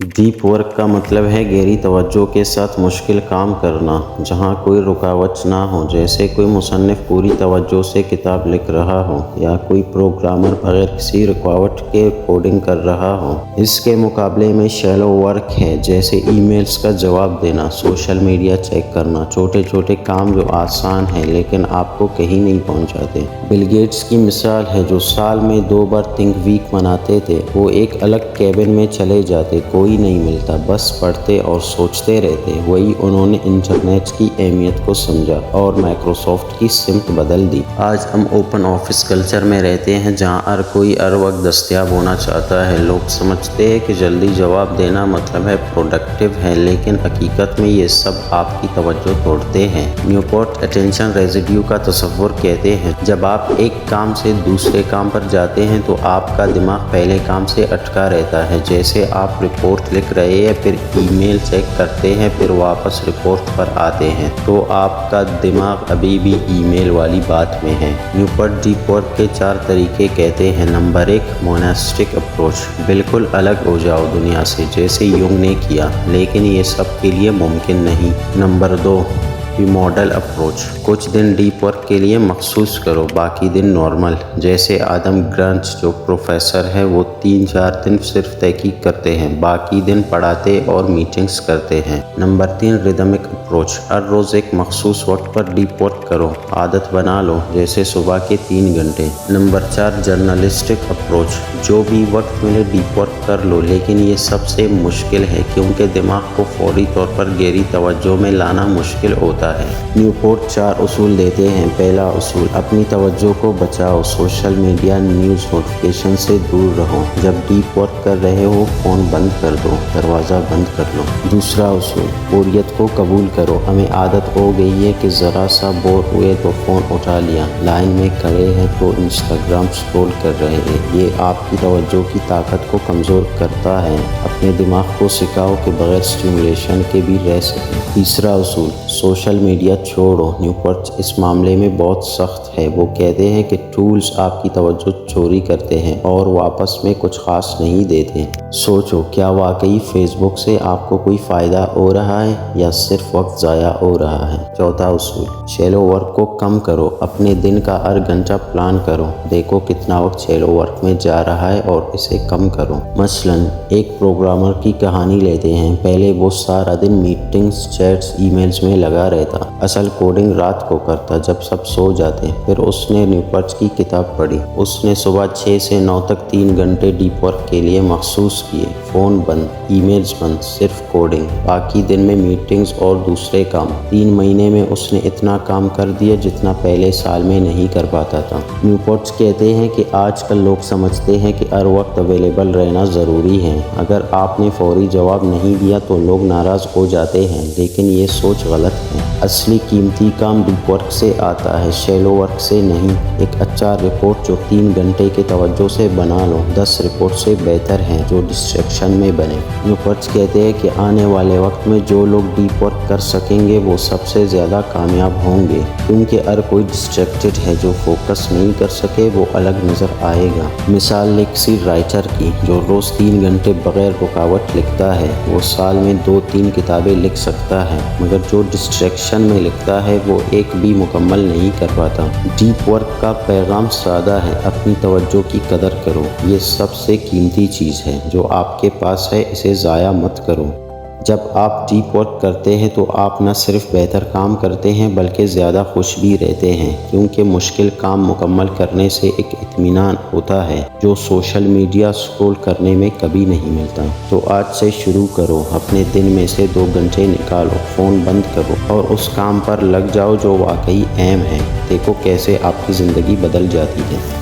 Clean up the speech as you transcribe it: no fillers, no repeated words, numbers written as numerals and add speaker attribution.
Speaker 1: Deep work का मतलब है गहरी तवज्जो के साथ मुश्किल काम करना, जहाँ कोई रुकावट ना हो। जैसे कोई मुसन्निफ़ पूरी तवज्जो से किताब लिख रहा हो या कोई प्रोग्रामर बगैर किसी रुकावट के कोडिंग कर रहा हो। इसके मुकाबले में शैलो वर्क है, जैसे ईमेल्स का जवाब देना, सोशल मीडिया चेक करना, छोटे छोटे काम जो आसान हैं लेकिन आपको कहीं नहीं पहुँचाते। बिल गेट्स की मिसाल है, जो साल में 2 बार थिंक वीक मनाते थे। वो एक अलग कैबिन में चले जाते, कोई नहीं मिलता, बस पढ़ते और सोचते रहते। वही उन्होंने इंटरनेट की अहमियत को समझा और माइक्रोसॉफ्ट की सिमत बदल दी। आज हम ओपन ऑफिस कल्चर में रहते हैं, जहां हर कोई हर वक्त दस्तयाब होना चाहता है। लोग समझते हैं कि जल्दी जवाब देना मतलब है प्रोडक्टिव है, लेकिन हकीकत में ये सब आपकी तवज्जो तोड़ते हैं। न्यूपोर्ट अटेंशन रेजिड्यू का तस्वुर कहते हैं, जब आप एक काम से दूसरे काम पर जाते हैं तो आपका दिमाग पहले काम से अटका रहता है। जैसे आप रिपोर्ट लिख रहे हैं, फिर ईमेल चेक करते हैं, फिर वापस रिपोर्ट पर आते हैं, तो आपका दिमाग अभी भी ईमेल वाली बात में है। न्यूपोर्ट डीप वर्क के 4 तरीके कहते हैं। नंबर 1, मोनास्टिक अप्रोच, बिल्कुल अलग हो जाओ दुनिया से, जैसे युंग ने किया, लेकिन ये सब के लिए मुमकिन नहीं। नंबर 2, मॉडल अप्रोच, कुछ दिन डीप वर्क के लिए मखसूस करो, बाकी दिन नॉर्मल। जैसे आदम ग्रंच जो प्रोफेसर है, वो 3-4 दिन सिर्फ तहकीक करते हैं, बाकी दिन पढ़ाते और मीटिंग्स करते हैं। नंबर 3, रिदमिक अप्रोच, हर रोज़ एक मखसूस वक्त पर डीप वर्क करो, आदत बना लो, जैसे सुबह के 3 घंटे। नंबर 4, जर्नलिस्टिक अप्रोच, जो भी वक्त मिले डीप वर्क कर लो, लेकिन ये सबसे मुश्किल है क्योंकि दिमाग को फौरी तौर पर गहरी तवज्जो में लाना मुश्किल होता है। न्यूपोर्ट 4 उसूल देते हैं। पहला उसूल, अपनी तवज्जो को बचाओ, सोशल मीडिया न्यूज़ नोटिफिकेशन से दूर रहो। जब डीप वर्क कर रहे हो फ़ोन बंद कर दो, दरवाज़ा बंद कर लो। दूसरा उसूल, बोरियत को कबूल करो। हमें आदत हो गई है कि ज़रा सा बोर हुए तो फ़ोन उठा लिया, लाइन में खड़े हैं तो इंस्टाग्राम स्क्रॉल कर रहे हैं। ये आपकी तवज्जो की ताकत को कमज़ोर करता है। अपने दिमाग को सिखाओ कि बगैर स्टिमुलेशन के भी रह सकें। तीसरा उसूल, सोशल मीडिया छोड़ो। न्यूपोर्ट इस मामले में बहुत सख्त है। वो कहते हैं कि टूल्स आपकी तवज्जो चोरी करते हैं और वापस में कुछ खास नहीं देते। सोचो, क्या वाकई फेसबुक से आपको कोई फ़ायदा हो रहा है या सिर्फ वक्त ज़ाया हो रहा है। चौथा उसूल, शैलो वर्क को कम करो। अपने दिन का हर घंटा प्लान करो, देखो कितना वक्त शैलो वर्क में जा रहा है और इसे कम करो। मसलन एक प्रोग्रामर की कहानी लेते हैं। पहले वो सारा दिन मीटिंग्स, चैट्स, ईमेल्स में लगा रहता, असल कोडिंग रात को करता जब सब सो जाते। फिर उसने न्यूपोर्ट की किताब पढ़ी। उसने सुबह 6 से 9 तक 3 घंटे डीप वर्क के लिए मखसूस किए। फ़ोन बंद, ईमेल्स बंद, सिर्फ कोडिंग, बाकी दिन में मीटिंग्स और दूसरे काम। 3 महीने में उसने इतना काम कर दिया जितना पहले साल में नहीं कर पाता था। न्यूपोर्ट कहते हैं कि आजकल लोग समझते हैं कि हर वक्त अवेलेबल रहना ज़रूरी है। अगर आपने फौरी जवाब नहीं दिया तो लोग नाराज़ हो जाते हैं, लेकिन ये सोच गलत है। असली कीमती काम डीप वर्क से आता है, शैलो वर्क से नहीं। एक अच्छा रिपोर्ट जो 3 घंटे के तवज्जो से बना लो, 10 रिपोर्ट से बेहतर है जो डिस्ट्रैक्शन में बने। न्यूपोर्ट कहते हैं कि आने वाले वक्त में जो लोग डीप वर्क कर सकेंगे वो सबसे ज़्यादा कामयाब होंगे, क्योंकि हर कोई डिस्ट्रैक्टेड है। जो फोकस नहीं कर सके वो अलग नज़र आएगा। मिसाल ले किसी राइटर की, जो रोज़ 3 घंटे बगैर रुकावट लिखता है, वो साल में 2-3 किताबें लिख सकता है, मगर जो डिस्ट्रैक्शन में लिखता है वो एक भी मुकम्मल नहीं कर पाता। डीप वर्क का पैगाम सादा है, अपनी तवज्जो की कदर करो। ये सबसे कीमती चीज़ है जो आपके पास है, इसे ज़ाया मत करो। जब आप डीप वर्क करते हैं तो आप न सिर्फ बेहतर काम करते हैं बल्कि ज़्यादा खुश भी रहते हैं, क्योंकि मुश्किल काम मुकम्मल करने से एक इत्मीनान होता है जो सोशल मीडिया स्क्रॉल करने में कभी नहीं मिलता। तो आज से शुरू करो, अपने दिन में से 2 घंटे निकालो, फ़ोन बंद करो और उस काम पर लग जाओ जो वाकई अहम है। देखो कैसे आपकी ज़िंदगी बदल जाती है।